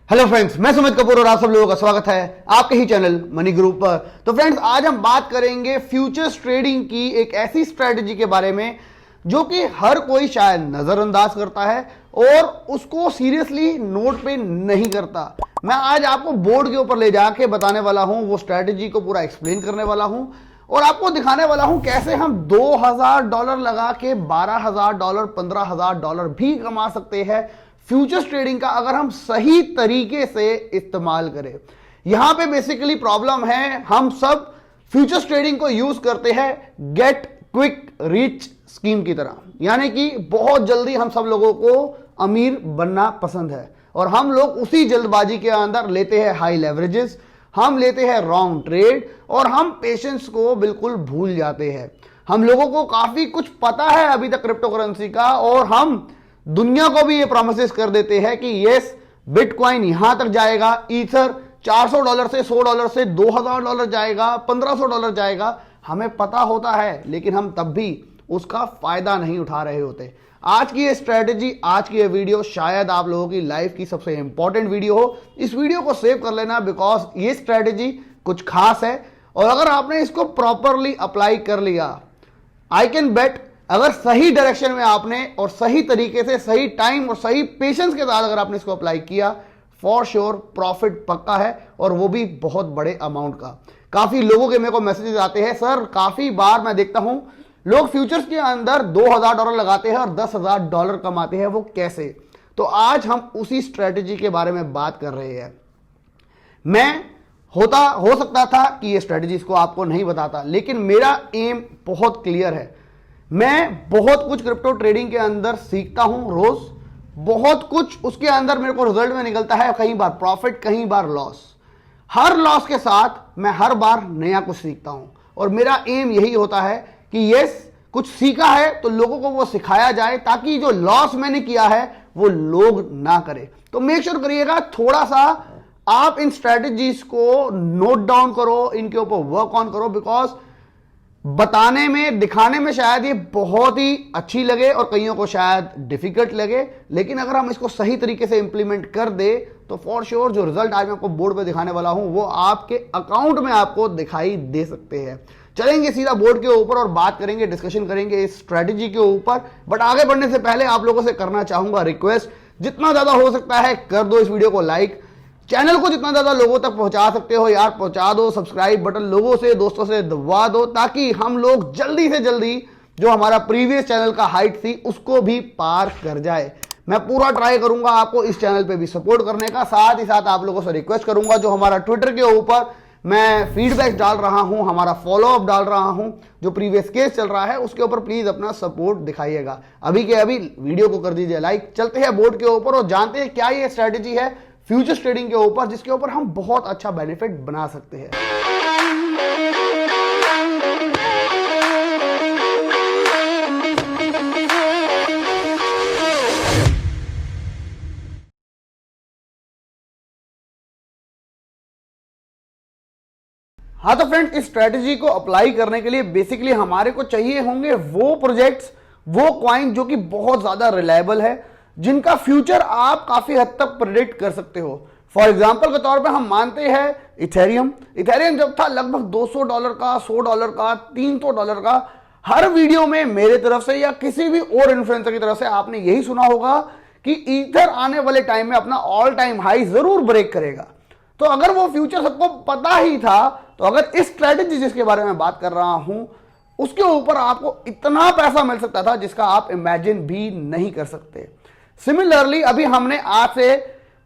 Hello friends, मैं सुमित कपूर और आप सब लोगों का स्वागत है आपके ही चैनल मनी ग्रुप पर। तो फ्रेंड्स, आज हम बात करेंगे फ्यूचर्स ट्रेडिंग की एक ऐसी स्ट्रेटजी के बारे में जो कि हर कोई शायद नजरअंदाज करता है और उसको सीरियसली नोट पे नहीं करता। मैं आज आपको बोर्ड के ऊपर ले जाके बताने वाला हूं, वो स्ट्रेटजी को पूरा एक्सप्लेन करने वाला हूं और आपको दिखाने वाला हूं कैसे हम $2000 लगा के $12,000 $15,000 भी कमा सकते हैं फ्यूचर्स ट्रेडिंग का, अगर हम सही तरीके से इस्तेमाल करें। यहां पे बेसिकली प्रॉब्लम है, हम सब फ्यूचर्स ट्रेडिंग को यूज करते हैं गेट क्विक रिच स्कीम की तरह, यानी कि बहुत जल्दी हम सब लोगों को अमीर बनना पसंद है और हम लोग उसी जल्दबाजी के अंदर लेते हैं हाई लेवरेजेस, हम लेते हैं रॉन्ग ट्रेड और हम पेशेंस को बिल्कुल भूल जाते हैं। हम लोगों को काफी कुछ पता है अभी तक क्रिप्टो करेंसी का और हम दुनिया को भी ये प्रोमिस कर देते हैं कि यस, बिटकॉइन यहां तक जाएगा, ईथर $400 से $100 से $2000 जाएगा, $1500 जाएगा। हमें पता होता है लेकिन हम तब भी उसका फायदा नहीं उठा रहे होते। आज की ये स्ट्रेटेजी, आज की ये वीडियो शायद आप लोगों की लाइफ की सबसे इंपॉर्टेंट वीडियो हो। इस वीडियो को सेव कर लेना, बिकॉज ये स्ट्रेटेजी कुछ खास है और अगर आपने इसको प्रॉपरली अप्लाई कर लिया, आई कैन बेट, अगर सही डायरेक्शन में आपने और सही तरीके से, सही टाइम और सही पेशेंस के साथ अगर आपने इसको अप्लाई किया, फॉर श्योर प्रॉफिट पक्का है और वो भी बहुत बड़े अमाउंट का। काफी लोगों के मेरे को मैसेजेस आते हैं, सर काफी बार मैं देखता हूं लोग फ्यूचर्स के अंदर $2000 लगाते हैं और $10,000 कमाते हैं, वो कैसे? तो आज हम उसी स्ट्रेटेजी के बारे में बात कर रहे हैं। हो सकता था कि ये स्ट्रेटेजी को आपको नहीं बताता, लेकिन मेरा एम बहुत क्लियर है। मैं बहुत कुछ क्रिप्टो ट्रेडिंग के अंदर सीखता हूं रोज, बहुत कुछ उसके अंदर मेरे को रिजल्ट में निकलता है, कहीं बार प्रॉफिट, कहीं बार लॉस। हर लॉस के साथ मैं हर बार नया कुछ सीखता हूं और मेरा एम यही होता है कि यस, कुछ सीखा है तो लोगों को वो सिखाया जाए ताकि जो लॉस मैंने किया है वो लोग ना करें। तो मेक श्योर करिएगा थोड़ा सा आप इन स्ट्रेटजीज को नोट डाउन करो, इनके ऊपर वर्क ऑन करो, बिकॉज बताने में, दिखाने में शायद ये बहुत ही अच्छी लगे और कईयों को शायद डिफिकल्ट लगे, लेकिन अगर हम इसको सही तरीके से इंप्लीमेंट कर दे तो फॉर श्योर जो रिजल्ट आज मैं आपको बोर्ड पे दिखाने वाला हूं वो आपके अकाउंट में आपको दिखाई दे सकते हैं। चलेंगे सीधा बोर्ड के ऊपर और बात करेंगे, डिस्कशन करेंगे इस स्ट्रेटेजी के ऊपर। बट आगे बढ़ने से पहले आप लोगों से करना चाहूंगा रिक्वेस्ट, जितना ज्यादा हो सकता है कर दो इस वीडियो को लाइक, चैनल को जितना ज्यादा लोगों तक पहुंचा सकते हो यार पहुंचा दो, सब्सक्राइब बटन लोगों से, दोस्तों से दबा दो ताकि हम लोग जल्दी से जल्दी जो हमारा प्रीवियस चैनल का हाइट थी उसको भी पार कर जाए। मैं पूरा ट्राई करूंगा आपको इस चैनल पे भी सपोर्ट करने का, साथ ही साथ आप लोगों से रिक्वेस्ट करूंगा जो हमारा ट्विटर के ऊपर मैं फीडबैक डाल रहा हूं, हमारा फॉलोअप डाल रहा हूं, जो प्रीवियस केस चल रहा है उसके ऊपर प्लीज अपना सपोर्ट दिखाइएगा। अभी के अभी वीडियो को कर दीजिए लाइक। चलते हैं बोर्ड के ऊपर और जानते हैं क्या ये स्ट्रेटेजी है फ्यूचर्स ट्रेडिंग के ऊपर जिसके ऊपर हम बहुत अच्छा बेनिफिट बना सकते हैं। हाँ तो फ्रेंड्स, इस स्ट्रेटेजी को अप्लाई करने के लिए बेसिकली हमारे को चाहिए होंगे वो प्रोजेक्ट्स, वो कॉइन जो कि बहुत ज्यादा रिलायबल है, जिनका फ्यूचर आप काफी हद तक प्रेडिक्ट कर सकते हो। फॉर एग्जाम्पल के तौर पे हम मानते हैं इथेरियम जब था लगभग $200 का, $100 का, $300 का, हर वीडियो में मेरे तरफ से या किसी भी और इन्फ्लुएंसर की तरफ से आपने यही सुना होगा कि ईथर आने वाले टाइम में अपना ऑल टाइम हाई जरूर ब्रेक करेगा। तो अगर वो फ्यूचर सबको पता ही था तो अगर इस स्ट्रेटेजी जिसके बारे में बात कर रहा हूं उसके ऊपर आपको इतना पैसा मिल सकता था जिसका आप इमेजिन भी नहीं कर सकते। सिमिलरली अभी हमने आज से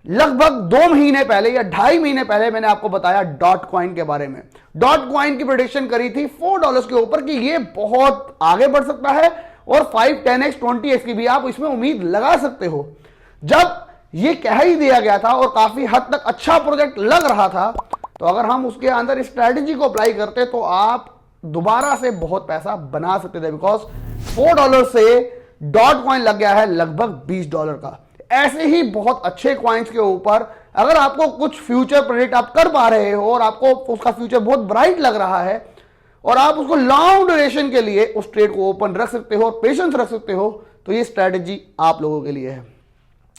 लगभग 2 महीने पहले या 2.5 महीने पहले मैंने आपको बताया डॉट कॉइन के बारे में। डॉट कॉइन की प्रेडिक्शन करी थी $4 के ऊपर कि ये बहुत आगे बढ़ सकता है और 5, 10x, 20x की भी आप इसमें उम्मीद लगा सकते हो। जब ये कह ही दिया गया था और काफी हद तक अच्छा प्रोजेक्ट लग रहा था, तो अगर हम उसके अंदर इस स्ट्रेटेजी को अप्लाई करते तो आप दोबारा से बहुत पैसा बना सकते थे, बिकॉज $4 से डॉट कॉइन लग गया है लगभग $20 का। ऐसे ही बहुत अच्छे कॉइन्स के ऊपर अगर आपको कुछ फ्यूचर प्रेडिक्ट आप कर पा रहे हो और आपको उसका फ्यूचर बहुत ब्राइट लग रहा है और आप उसको लॉन्ग ड्यूरेशन के लिए उस ट्रेड को ओपन रख सकते हो और पेशेंस रख सकते हो, तो ये स्ट्रेटेजी आप लोगों के लिए है।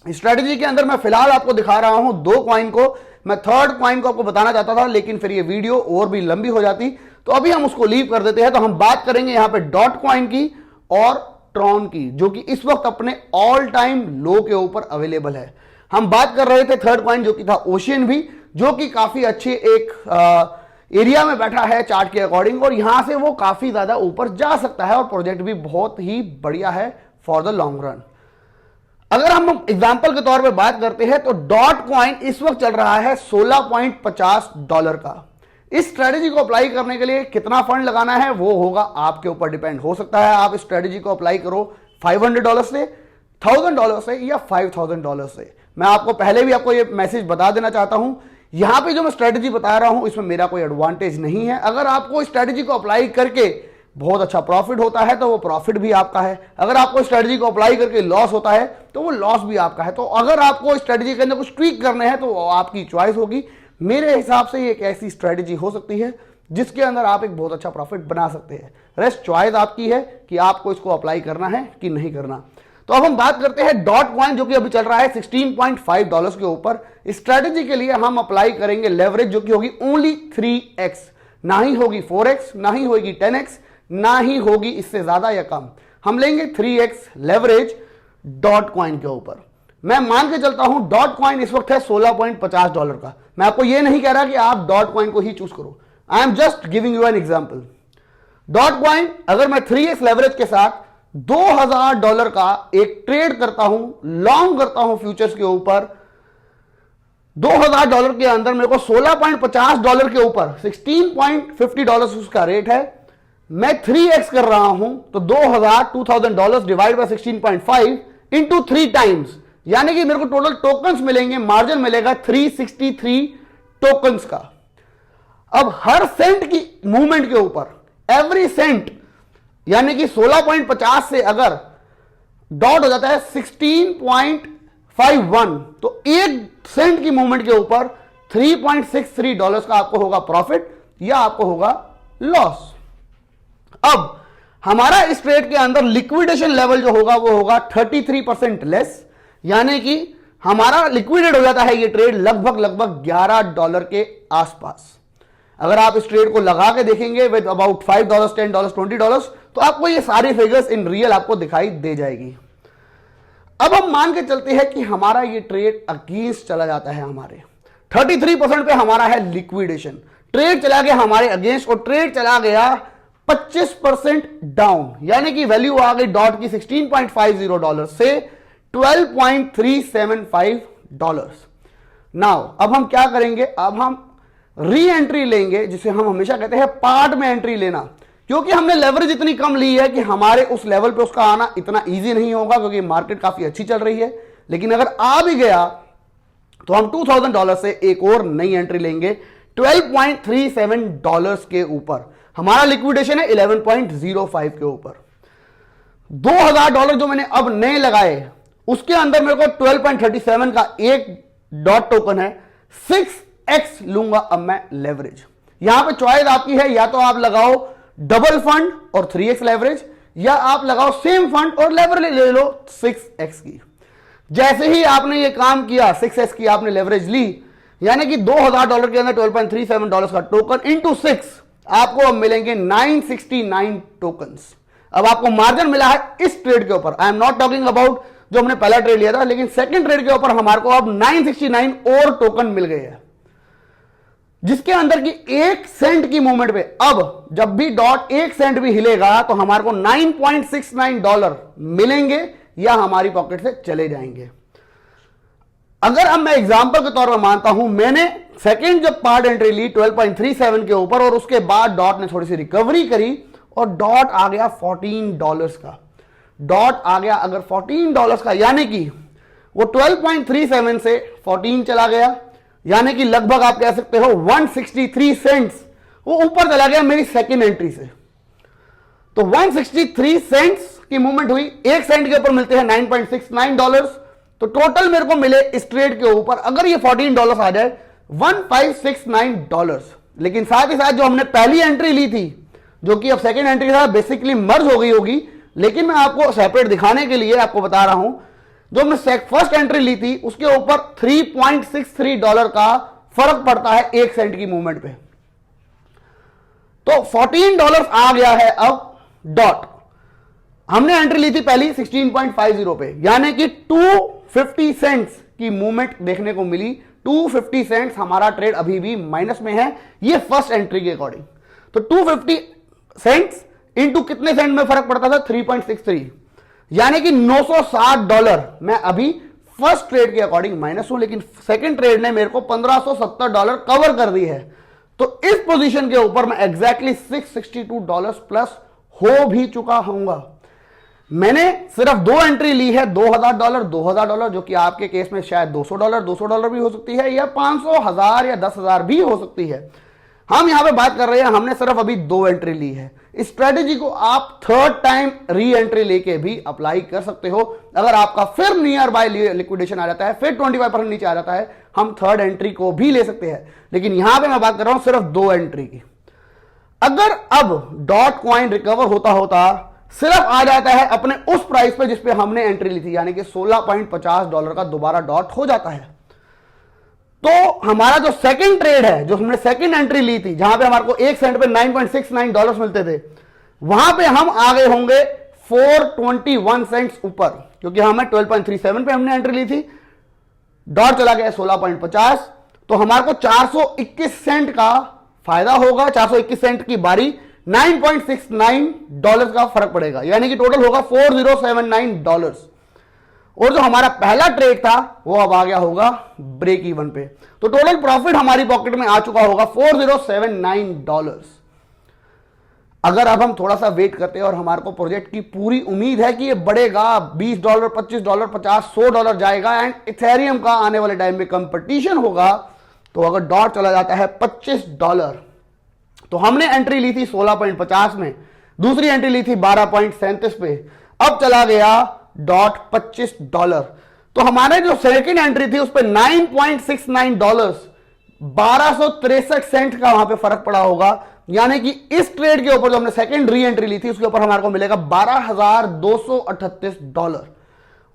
स्ट्रेटेजी के अंदर मैं फिलहाल आपको दिखा रहा हूं दो कॉइन को, मैं थर्ड कॉइन को आपको बताना चाहता था लेकिन फिर ये वीडियो और भी लंबी हो जाती, तो अभी हम उसको लीव कर देते हैं। तो हम बात करेंगे यहां पे डॉट कॉइन की और ट्रॉन की, जो कि इस वक्त अपने ऑल टाइम लो के ऊपर अवेलेबल है। हम बात कर रहे थे थर्ड कॉइन जो कि था ओशियन भी, जो कि काफी अच्छे एक एरिया में बैठा है चार्ट के अकॉर्डिंग, और यहां से वो काफी ज्यादा ऊपर जा सकता है और प्रोजेक्ट भी बहुत ही बढ़िया है फॉर द लॉन्ग रन। अगर हम एग्जांपल के तौर पे बात करते हैं तो डॉट कॉइन इस वक्त चल रहा है $16.50 का। इस स्ट्रेटेजी को अप्लाई करने के लिए कितना फंड लगाना है वो होगा आपके ऊपर डिपेंड। हो सकता है आप इस स्ट्रेटेजी को अप्लाई करो $500 से, $1000 से या $5000 से। मैं आपको पहले भी आपको ये मैसेज बता देना चाहता हूं, यहां पे जो मैं स्ट्रेटेजी बता रहा हूं इसमें मेरा कोई एडवांटेज नहीं है। अगर आपको इस स्ट्रेटेजी को अप्लाई करके बहुत अच्छा प्रॉफिट होता है तो वो प्रॉफिट भी आपका है, अगर आपको स्ट्रेटेजी को अप्लाई करके लॉस होता है तो वो लॉस भी आपका है। तो अगर आपको स्ट्रेटेजी के अंदर कुछ ट्वीक करने हैं तो वो आपकी चॉइस होगी। मेरे हिसाब से ये एक ऐसी स्ट्रेटेजी हो सकती है जिसके अंदर आप एक बहुत अच्छा प्रॉफिट बना सकते हैं। रेस्ट चॉइस आपकी है कि आपको इसको अप्लाई करना है कि नहीं करना। तो अब हम बात करते हैं डॉट कॉइन जो कि अभी चल रहा है $16.5 के ऊपर। इस स्ट्रेटेजी के लिए हम अप्लाई करेंगे लेवरेज जो कि होगी ओनली 3x, ना ही होगी 4x, ना ही होगी 10x, ना ही होगी इससे ज्यादा या कम। हम लेंगे 3x लेवरेज डॉट कॉइन के ऊपर। मैं मान के चलता हूं डॉट कॉइन इस वक्त है $16.50 का। मैं आपको यह नहीं कह रहा कि आप डॉट कॉइन को ही चूज करो, I am just giving you an example. Dot coin अगर मैं 3x लेवरेज के साथ $2000 का एक ट्रेड करता हूं, लॉन्ग करता हूं फ्यूचर्स के ऊपर, $2000 के अंदर मेरे को $16.50 के ऊपर $16.50 उसका रेट है, मैं 3x कर रहा हूं तो $2000 डिवाइड बाय 16.5 इंटू 3 टाइम्स, यानी कि मेरे को टोटल टोकन्स मिलेंगे, मार्जिन मिलेगा 363 टोकन्स का। अब हर सेंट की मूवमेंट के ऊपर एवरी सेंट, यानी कि 16.50 से अगर डॉट हो जाता है 16.51 तो एक सेंट की मूवमेंट के ऊपर $3.63 का आपको होगा प्रॉफिट या आपको होगा लॉस। अब हमारा इस ट्रेड के अंदर लिक्विडेशन लेवल जो होगा वो होगा 33% लेस, यानी कि हमारा लिक्विडेट हो जाता है ये ट्रेड लगभग $11 के आसपास। अगर आप इस ट्रेड को लगा के देखेंगे विद अबाउट $5, $10, $20 तो आपको ये सारी फिगर्स इन रियल आपको दिखाई दे जाएगी। अब हम मान के चलते हैं कि हमारा ये ट्रेड अगेंस्ट चला जाता है, हमारे 33% पे हमारा है लिक्विडेशन, ट्रेड चला गया हमारे अगेंस्ट और ट्रेड चला गया 25% डाउन, यानी कि वैल्यू आ गई डॉट की $16.50 से $12.375। नाउ अब हम क्या करेंगे, अब हम री एंट्री लेंगे, जिसे हम हमेशा कहते हैं पार्ट में एंट्री लेना, क्योंकि हमने लेवरेज इतनी कम ली है कि हमारे उस लेवल पे उसका आना इतना इजी नहीं होगा, क्योंकि मार्केट काफी अच्छी चल रही है। लेकिन अगर आ भी गया तो हम $2000 से एक और नई एंट्री लेंगे $12.37 के ऊपर। हमारा लिक्विडेशन है 11.05 के ऊपर। $2000 जो मैंने अब नए लगाए उसके अंदर मेरे को 12.37 का एक डॉट टोकन है, 6x लूंगा अब मैं लेवरेज। यहां पे चॉइस आपकी है, या तो आप लगाओ डबल फंड और 3x लेवरेज, या आप लगाओ सेम फंड और लेवरेज ले लो 6x की। जैसे ही आपने ये काम किया 6x की आपने लेवरेज ली, यानी कि $2000 के अंदर $12.37 का टोकन इंटू 6 आपको अब मिलेंगे 969 टोकन्स। अब आपको मार्जिन मिला है इस ट्रेड के ऊपर, I am not talking about जो हमने पहला ट्रेड लिया था, लेकिन सेकंड ट्रेड के ऊपर हमारे को अब 969 और टोकन मिल गए हैं, जिसके अंदर की 1 सेंट की मूवमेंट पे अब जब भी डॉट 1 सेंट भी हिलेगा तो हमारे को $9.69 मिलेंगे या हमारी पॉकेट से चले जाएंगे। अगर अब मैं एग्जांपल के तौर पर मानता हूं, मैंने सेकंड जब पार्ट एंट्री ली 12.37 के ऊपर और उसके बाद डॉट ने थोड़ी सी रिकवरी करी और डॉट आ गया $14 का, डॉट आ गया अगर $14 का, यानी कि वो 12.37 से 14 चला गया, यानी कि लगभग आप कह सकते हो 163 सेंट्स वो ऊपर चला गया मेरी सेकंड एंट्री से। तो 163 सेंट्स की मूवमेंट हुई, 1 सेंट के ऊपर मिलते हैं $9.69, तो टोटल मेरे को मिले इस ट्रेड के ऊपर अगर ये $14 आ जाए $1569। लेकिन साथ ही साथ जो हमने पहली एंट्री ली थी जो कि अब सेकंड एंट्री था बेसिकली मर्ज हो गई होगी, लेकिन मैं आपको सेपरेट दिखाने के लिए आपको बता रहा हूं जो हमने फर्स्ट एंट्री ली थी उसके ऊपर $3.63 का फर्क पड़ता है 1 सेंट की मूवमेंट पे। तो $14 आ गया है अब डॉट। हमने एंट्री ली थी पहली 16.50 पे, यानी कि 250 सेंट्स की मूवमेंट देखने को मिली। 250 सेंट्स हमारा ट्रेड अभी भी माइनस में है, ये फर्स्ट एंट्री के अकॉर्डिंग। तो 250 सेंट्स इंटू कितने सेंट में फर्क पड़ता था? 3.63, यानी कि $960 मैं अभी फर्स्ट ट्रेड के अकॉर्डिंग माइनस हूं, लेकिन सेकंड ट्रेड ने मेरे को $1570 कवर कर दी है। तो इस पोजीशन के ऊपर मैं एग्जैक्टली $662 प्लस हो भी चुका हूंगा। मैंने सिर्फ 2 एंट्री ली है, $2000, जो कि आपके केस में शायद $200 भी हो सकती है, या 500, 1000 या 10,000 भी हो सकती है। हम यहां पे बात कर रहे हैं, हमने सिर्फ अभी 2 एंट्री ली है। इस स्ट्रेटेजी को आप थर्ड टाइम री एंट्री लेके भी अप्लाई कर सकते हो। अगर आपका फिर नियर बाय लिक्विडेशन आ जाता है, फिर 25% नीचे आ जाता है, हम थर्ड एंट्री को भी ले सकते हैं। लेकिन यहां पे मैं बात कर रहा हूं सिर्फ 2 एंट्री की। अगर अब डॉट कॉइन रिकवर होता होता सिर्फ आ जाता है अपने उस प्राइस पे जिस पे हमने एंट्री ली थी, यानी कि $16.50 का दोबारा डॉट हो जाता है, तो हमारा जो सेकंड ट्रेड है, जो हमने सेकंड एंट्री ली थी, जहां पे हमारे को 1 सेंट पे $9.69 मिलते थे, वहां पे हम आ गए होंगे 421 सेंट्स ऊपर, क्योंकि हमें 12.37 पे हमने एंट्री ली थी, डॉट चला गया 16.50, तो हमारे को 421 सेंट का फायदा होगा। 421 सेंट की बारी, $9.69 का फर्क पड़ेगा, यानी कि टोटल होगा $4079। और जो हमारा पहला ट्रेड था वो अब आ गया होगा ब्रेक इवन पे। तो टोटल प्रॉफिट हमारी पॉकेट में आ चुका होगा $4079। अगर अब हम थोड़ा सा वेट करते हैं और हमारे को प्रोजेक्ट की पूरी उम्मीद है कि ये बढ़ेगा, $20, $25, $50, $100 जाएगा, एंड इथेरियम का आने वाले टाइम में कंपटीशन होगा, तो अगर डॉट चला जाता है $25, तो हमने एंट्री ली थी 16.50 में, दूसरी एंट्री ली थी 12.37 पे, अब चला गया डॉट $25, तो हमारे जो सेकंड एंट्री थी उस पर $9.69, 1263 सेंट का वहां पे फर्क पड़ा होगा। यानी कि इस ट्रेड के ऊपर जो हमने सेकंड री एंट्री ली थी उसके ऊपर हमारे को मिलेगा $12,238।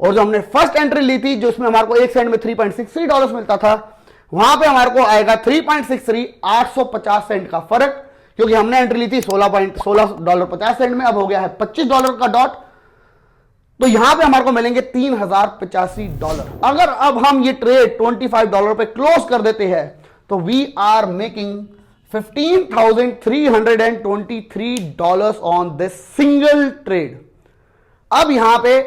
और जो हमने फर्स्ट एंट्री ली थी, जो इसमें हमारे को 1 सेंट में $3.63 मिलता था, वहां पे हमारे को आएगा 3.63, 850 सेंट का फर्क, क्योंकि हमने एंट्री ली थी $16.50 में, अब हो गया है $25 का डॉट। तो यहां पे हमारे को मिलेंगे $3085। अगर अब हम ये ट्रेड $25 पे क्लोज कर देते हैं तो we are making $15,323 on this single trade. अब यहां पे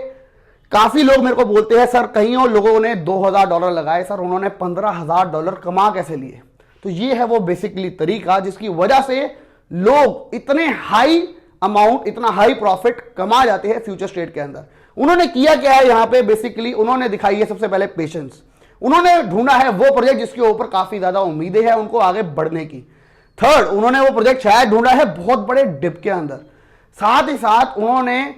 काफी लोग मेरे को बोलते हैं, सर कहीं और लोगों ने $2000 लगाए, सर उन्होंने $15,000 कमा कैसे लिए? तो ये है वो बेसिकली तरीका जिसकी वजह से लोग इतने हाई अमाउंट, इतना हाई प्रॉफिट कमा जाते हैं फ्यूचर ट्रेड के अंदर। उन्होंने किया क्या है यहां पे? बेसिकली उन्होंने दिखाई है सबसे पहले पेशेंस। उन्होंने ढूंढा है वो प्रोजेक्ट जिसके ऊपर काफी ज्यादा उम्मीदें हैं उनको आगे बढ़ने की। थर्ड, उन्होंने वो प्रोजेक्ट शायद ढूंढा है बहुत बड़े डिप के अंदर। साथ ही साथ उन्होंने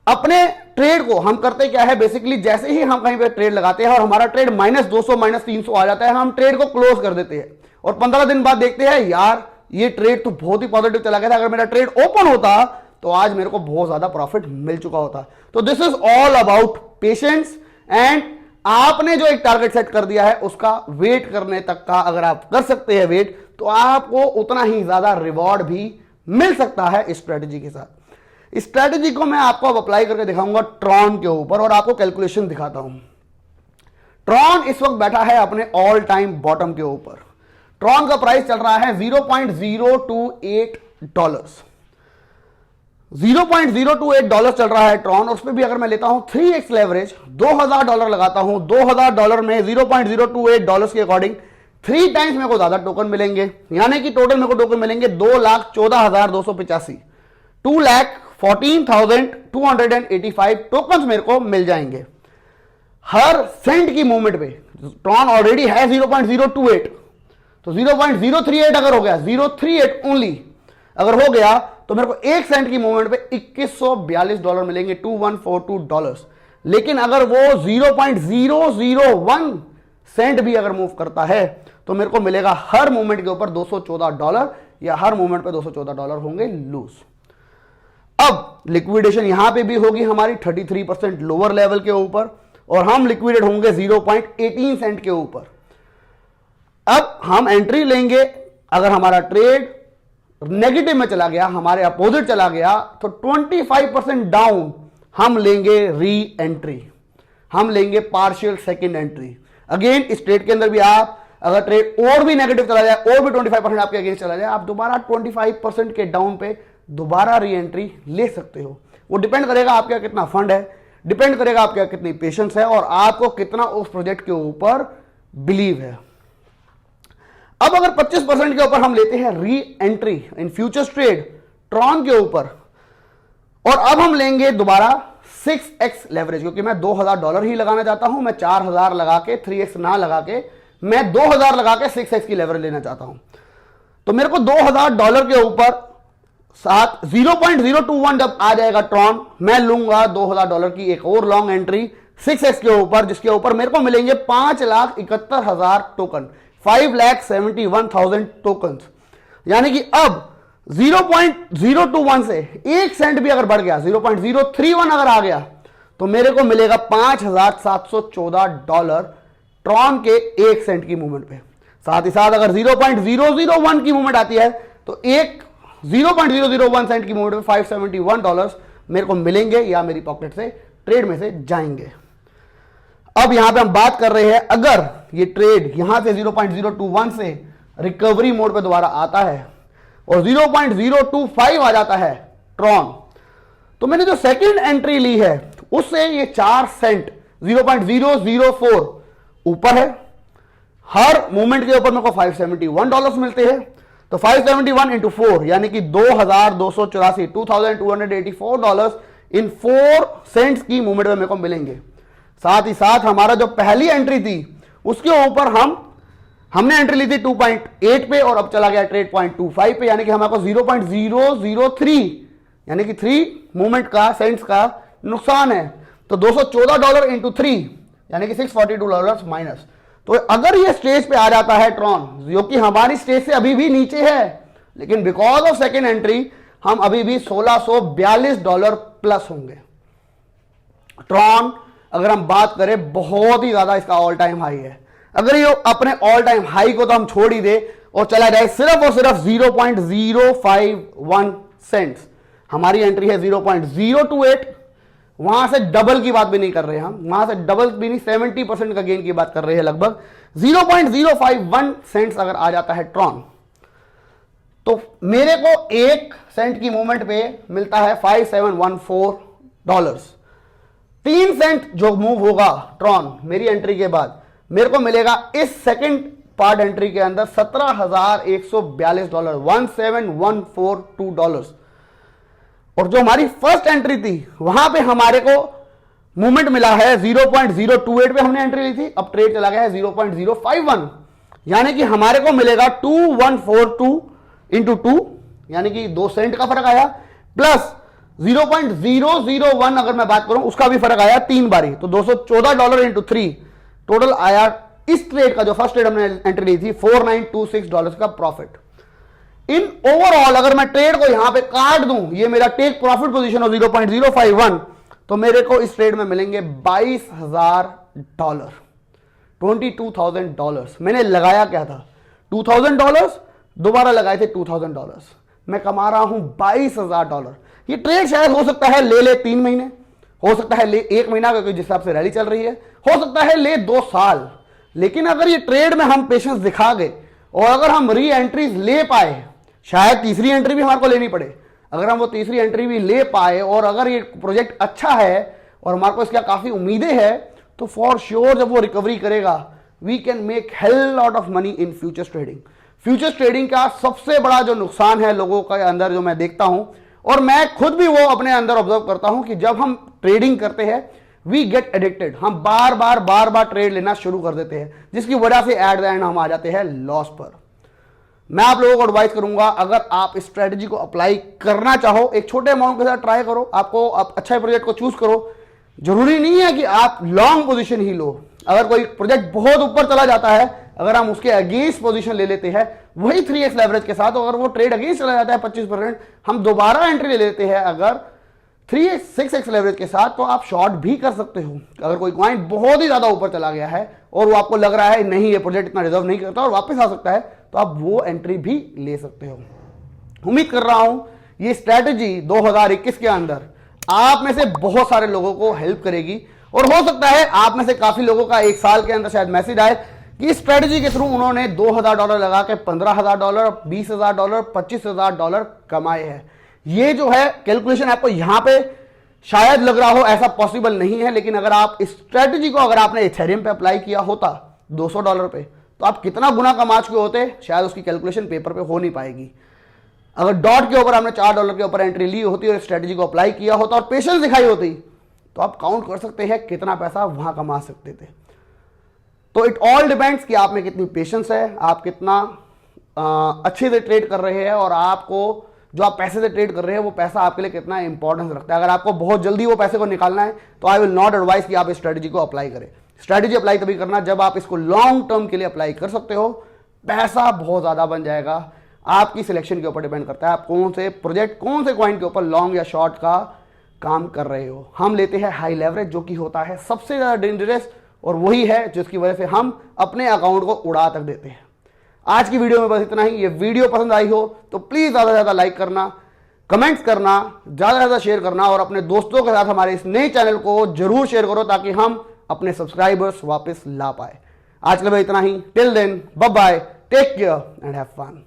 अपने ट्रेड को, हम करते क्या है बेसिकली, जैसे ही हम कहीं पे ट्रेड लगाते हैं और हमारा ट्रेड -200 -300 आ जाता है, हम ट्रेड को क्लोज कर देते हैं और 15 दिन बाद देखते हैं यार ये ट्रेड तो बहुत ही पॉजिटिव चला गया था, अगर मेरा ट्रेड ओपन होता तो आज मेरे को बहुत ज्यादा प्रॉफिट मिल चुका होता। तो this is all about patience, and आपने जो एक टारगेट सेट कर दिया है उसका वेट करने तक का अगर आप कर सकते हैं वेट, तो आपको उतना ही ज्यादा रिवॉर्ड भी मिल सकता है इस स्ट्रेटेजी के साथ। इस स्ट्रेटेजी को मैं आपको अब अप्लाई करके दिखाऊंगा ट्रॉन के ऊपर और आपको कैलकुलेशन दिखाता हूं। ट्रॉन इस वक्त बैठा है अपने ऑल टाइम बॉटम के ऊपर। ट्रॉन का प्राइस चल रहा है $0.028, $0.028 चल रहा है ट्रॉन। और उसमें भी अगर मैं लेता हूं 3x लेवरेज, $2000 लगाता हूं, $2000 में $0.028 के अकॉर्डिंग 3 टाइम्स मेरे को ज्यादा टोकन मिलेंगे, यानी कि टोटल मेरे को टोकन मिलेंगे 2,14,285, 2,14,285 टोकन मेरे को मिल जाएंगे हर सेंट की मूवमेंट पे। ट्रॉन ऑलरेडी है 0.028, तो 0.038 अगर हो गया, 038 ओनली अगर हो गया, तो मेरे को 1 सेंट की मूवमेंट पे $2142 मिलेंगे, $2142। लेकिन अगर वो 0.001 सेंट भी अगर मूव करता है तो मेरे को मिलेगा हर मूवमेंट के ऊपर $214, या हर मूवमेंट पे $214 होंगे लूज। अब लिक्विडेशन यहां पे भी होगी हमारी 33% लोअर लेवल के ऊपर, और हम लिक्विडेट होंगे 0.18 सेंट के ऊपर। अब हम एंट्री लेंगे, अगर हमारा ट्रेड नेगेटिव में चला गया, हमारे अपोजिट चला गया, तो 25% डाउन हम लेंगे री एंट्री, हम लेंगे पार्शियल सेकंड एंट्री। अगेन इस ट्रेड के अंदर भी आप अगर ट्रेड और भी नेगेटिव चला जाए और भी 25% आपके अगेंस्ट चला जाए, आप दोबारा 25% के डाउन पे दोबारा री एंट्री ले सकते हो। वो डिपेंड करेगा आपका कितना फंड है, डिपेंड करेगा आपका कितनी पेशेंस है और आपको कितना उस प्रोजेक्ट के ऊपर बिलीव है। अब अगर 25% के ऊपर हम लेते हैं re entry in futures trade Tron के ऊपर, और अब हम लेंगे दोबारा 6x लेवरेज, क्योंकि मैं $2000 ही लगाना चाहता हूं, मैं 4000 लगा के 3x ना लगा के मैं 2000 लगा के 6x की लेवरेज लेना चाहता हूं। तो मेरे को $2000 के ऊपर साथ 0.021 जब आ जाएगा ट्रॉन, मैं लूंगा $2000 की एक और लॉन्ग एंट्री 6x के ऊपर, जिसके ऊपर मेरे को मिलेंगे 5,71,000 टोकन, 5,71,000 टोकन। यानी कि अब 0.021 से 1 सेंट भी अगर बढ़ गया, 0.031 अगर आ गया, तो मेरे को मिलेगा $5,714 ट्रॉन के 1 सेंट की मूवमेंट पे। साथ ही साथ अगर 0.001 की मूवमेंट आती है तो एक 0.001 सेंट की मूवमेंट पे $571 मेरे को मिलेंगे या मेरी पॉकेट से ट्रेड में से जाएंगे। अब यहां पे हम बात कर रहे हैं, अगर ये ट्रेड यहां से 0.021 से रिकवरी मोड पे दोबारा आता है और 0.025 आ जाता है ट्रॉन, तो मैंने जो सेकंड एंट्री ली है उससे ये 4 सेंट 0.004 ऊपर है। हर मूवमेंट के ऊपर मेरे को $571 मिलते हैं, तो 571 इंटू 4 यानी कि 2284 $2284 इन 4 सेंट्स की मूवमेंट में मेरे को मिलेंगे। साथ ही साथ हमारा जो पहली एंट्री थी उसके ऊपर हमने एंट्री ली थी 2.8 पे और अब चला गया ट्रेड 0.25 पे, यानी कि हमारे को 0.003 यानी कि 3 मूवमेंट का सेंट्स का नुकसान है। तो $214 इंटू 3 यानी कि $642 माइनस। तो अगर ये स्टेज पे आ जाता है ट्रॉन, जो कि हमारी स्टेज से अभी भी नीचे है, लेकिन बिकॉज ऑफ सेकेंड एंट्री हम अभी भी $1642 प्लस होंगे। ट्रॉन अगर हम बात करें बहुत ही ज्यादा इसका ऑल टाइम हाई है। अगर ये अपने ऑल टाइम हाई को तो हम छोड़ ही दे और चला जाए सिर्फ और सिर्फ 0.051 सेंट्स, हमारी एंट्री है 0.028, वहां से डबल की बात भी नहीं कर रहे हैं हम, वहां से डबल भी नहीं 70% का गेन की बात कर रहे हैं। लगभग 0.051 सेंट्स अगर आ जाता है ट्रॉन, तो मेरे को 1 सेंट की मूवमेंट पे मिलता है $5714। 3 सेंट जो मूव होगा ट्रॉन मेरी एंट्री के बाद, मेरे को मिलेगा इस सेकंड पार्ट एंट्री के अंदर $17,142, $17,142। और जो हमारी फर्स्ट एंट्री थी वहां पे हमारे को मूवमेंट मिला है 0.028 पे हमने एंट्री ली थी, अब ट्रेड चला गया है 0.051, यानी कि हमारे को मिलेगा 2142 इंटू 2 यानी कि 2 सेंट का फर्क आया, प्लस 0.001 अगर मैं बात करूं उसका भी फर्क आया 3 बारी, तो $214 इंटू 3 टोटल आया इस ट्रेड का, जो फर्स्ट ट्रेड हमने एंट्री ली थी, $4926 का प्रॉफिट। इन ओवरऑल अगर मैं ट्रेड को यहां पे काट दूं, ये मेरा टेक प्रॉफिट पोजीशन हो 0.051, तो मेरे को इस ट्रेड में मिलेंगे $22,000, $22,000। मैंने लगाया क्या था $2,000, दोबारा लगाए थे $2,000, मैं कमा रहा हूं $22,000। ये ट्रेड शायद हो सकता है ले 3 महीने, हो सकता है ले 1 महीना, क्योंकि जिस हिसाब से रैली चल रही है, हो सकता है ले 2 साल, लेकिन अगर ये ट्रेड में हम पेशेंस दिखा गए और अगर हम री एंट्रीज ले पाए, शायद तीसरी एंट्री भी हमारे को लेनी पड़े, अगर हम वो तीसरी एंट्री भी ले पाए और अगर ये प्रोजेक्ट अच्छा है और हमारे को इसका काफी उम्मीदें हैं, तो फॉर श्योर जब वो रिकवरी करेगा we can make hell lot of money in futures trading. Futures trading का सबसे बड़ा जो नुकसान है लोगों के अंदर, जो मैं देखता हूं और मैं खुद भी वो अपने अंदर ऑब्जर्व करता हूं, कि जब हम ट्रेडिंग करते हैं वी गेट एडिक्टेड, हम बार बार ट्रेड लेना शुरू कर देते हैं, जिसकी वजह से एट द एंड हम आ जाते हैं लॉस पर। मैं आप लोगों को एडवाइस करूंगा, अगर आप इस स्ट्रेटजी को अप्लाई करना चाहो, एक छोटे अमाउंट के साथ ट्राई करो, आपको अच्छा प्रोजेक्ट को चूज करो। जरूरी नहीं है कि आप लॉन्ग पोजीशन ही लो, अगर कोई प्रोजेक्ट बहुत ऊपर चला जाता है, अगर हम उसके अगेंस्ट पोजीशन ले लेते हैं वही 3x लेवरेज के साथ, अगर वो ट्रेड अगेंस्ट चला जाता है 25%, हम दोबारा एंट्री ले लेते हैं अगर 6x लेवरेज के साथ तो आप शॉर्ट भी कर सकते हो। अगर कोई क्वाइन बहुत ही ज्यादा ऊपर चला गया है और वो आपको लग रहा है नहीं ये प्रोजेक्ट इतना डिजर्व नहीं करता और वापस आ सकता है, तो आप वो एंट्री भी ले सकते हो। उम्मीद कर रहा हूं ये स्ट्रैटेजी 2021 के अंदर आप में से बहुत सारे लोगों को हेल्प करेगी और हो सकता है आप में से काफी लोगों का एक साल के अंदर शायद मैसेज आए कि इस स्ट्रैटेजी के थ्रू उन्होंने $2,000 लगा के $15,000, $20,000, $25,000 कमाए हैं। ये जो है कैलकुलेशन आपको यहां पे शायद लग रहा हो ऐसा पॉसिबल नहीं है, लेकिन अगर आप इस स्ट्रैटेजी को अगर आपने इथेरियम पे अप्लाई किया होता $200 पे, तो आप कितना गुना कमा चुके होते, शायद उसकी कैलकुलेशन पेपर पे हो नहीं पाएगी। अगर डॉट के ऊपर आपने $4 के ऊपर एंट्री ली होती और स्ट्रैटेजी को अप्लाई किया होता और पेशेंस दिखाई होती, तो आप काउंट कर सकते हैं कितना पैसा वहां कमा सकते थे। तो इट ऑल डिपेंड्स कि आप में कितनी पेशेंस है, आप कितना अच्छे से ट्रेड कर रहे हैं और आपको जो आप पैसे से ट्रेड कर रहे हैं वो पैसा आपके लिए कितना इंपॉर्टेंस रखता है। अगर आपको बहुत जल्दी वो पैसे को निकालना है तो आई विल नॉट एडवाइस कि आप इस स्ट्रेटजी को अप्लाई करें। स्ट्रेटजी अप्लाई तभी करना जब आप इसको लॉन्ग टर्म के लिए अप्लाई कर सकते हो। पैसा बहुत ज्यादा बन जाएगा, आपकी सिलेक्शन के ऊपर डिपेंड करता है आप कौन से प्रोजेक्ट, कौन से कॉइन के ऊपर लॉन्ग या शॉर्ट का काम कर रहे हो। हम लेते हैं हाई लेवरेज, जो कि होता है सबसे ज्यादा डेंजरस और वही है जिसकी वजह से हम अपने अकाउंट को उड़ा तक देते हैं। आज की वीडियो में बस इतना ही। ये वीडियो पसंद आई हो तो प्लीज ज्यादा से ज्यादा लाइक करना, कमेंट्स करना, ज्यादा से ज्यादा शेयर करना और अपने दोस्तों के साथ हमारे इस नए चैनल को जरूर शेयर करो ताकि हम अपने सब्सक्राइबर्स वापस ला पाए। आज के लिए इतना ही। Till then, bye bye, take care and have fun.